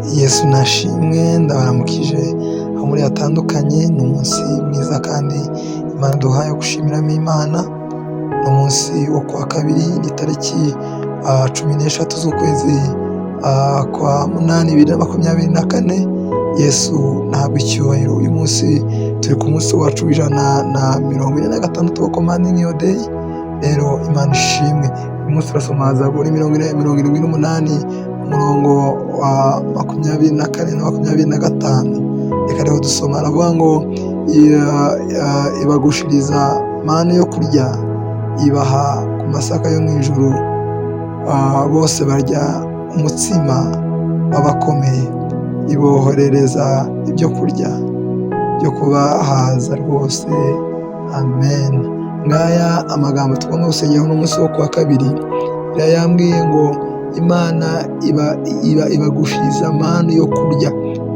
Yesu nashimwe, ndabaramukije aho muri hatandukanye. Ni umunsi mwiza kandi Imana duhaye gushimiramo Imana. Ni umunsi wo kuwa kabiri, ni tariki 16 z'ukwezi kwa munani 2024. Yesu ntabwo icyubahiro. Uyu munsi turi ku munsi wacu w'146 wa Commanding Your Day. Rero Imana ishimwe. Uyu munsi turasoma Zaburi 78 umurongo wa 24 na 25. Reka rero dusoma, aravuga ngo ibagushiriza manu yo kurya, ibaha ku masaka yo mu ijuru. Bose barya umutsima w'abakomeye, ibohorereza ibyo kurya byo kubahaza rwose. Amen. Ngaya amagambo tugomba gusengeraho n'umunsi wo kuwa kabiri. Yambwiye ngo Imana ibagushiriza manu yo kurya,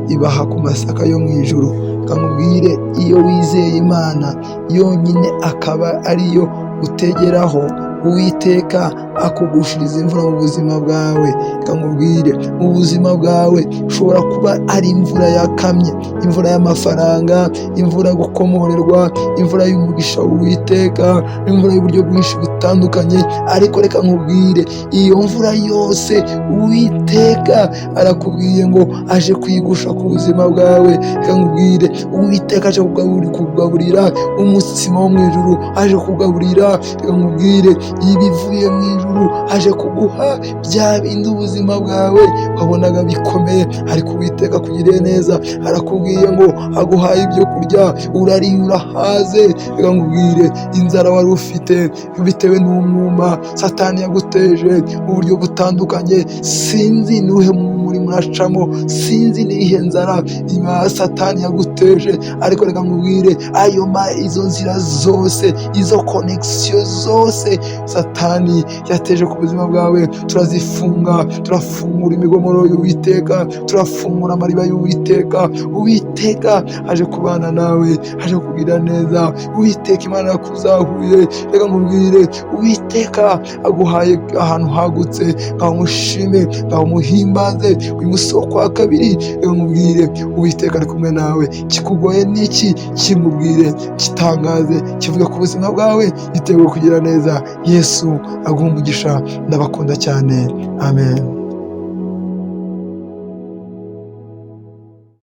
ibaha ku masaka yo mu ijuru. Kamubwire, iyo wizeye Imana yonyine akaba ariyo utegeraho, Uwiteka akugushiriza imvura mu buzima bwawe. Kamubwire, mu buzima bwawe ushobora kuba ari imvura yakamye, imvura y'amafaranga, imvura yo gukomorerwa, imvura y'umugisha w'Uwiteka, imvura y'uburyo bwinshi butandukanye. Ariko reka nkubwire, iyo mvura yose Uwiteka arakubwiye ngo aje kuyigusha ku buzima bwawe. Reka nkubwire, Uwiteka aje kugaburira umutsima wo mu ijuru, aje kugaburira. Reka nkubwire, ibivuye mu ijuru aje kuguha bya bindi ubuzima bwawe wabonaga bikomeye, ariko Uwiteka akugiriye neza. Arakubwiye ngo aguhaye ibyo kurya, urariye urahaze. Reka nkubwire, inzara wari ufite bitewe n'umwuma Satani yaguteje mu buryo butandukanye, sinzi nuhe muri muracamo, sinzi nihe nzara Satani yaguteje, ariko reka nkubwire, izo nzira zose, izo connection zose Satani yateje ku buzima bwawe turazifunga. Turafungura imigomoro y'Uwiteka, turafungura amariba y'Uwiteka. Uwiteka aje kubana nawe, aje kugira neza. Uwiteka Imana yakuzahuye. Reka nkubwire, Uwiteka aguhaye ahantu hagutse, ngaho mushime, ngaho muhimbaze uyu munsi wo kwa kabiri. Reka nkubwire, Uwiteka ari kumwe nawe. Kikugoye n'iki? Kimubwire, kitangaze, kivuge ku buzima bwawe, yiteguye kugira neza. Yesu aguha umugisha. Ndabakunda cyane. Amen.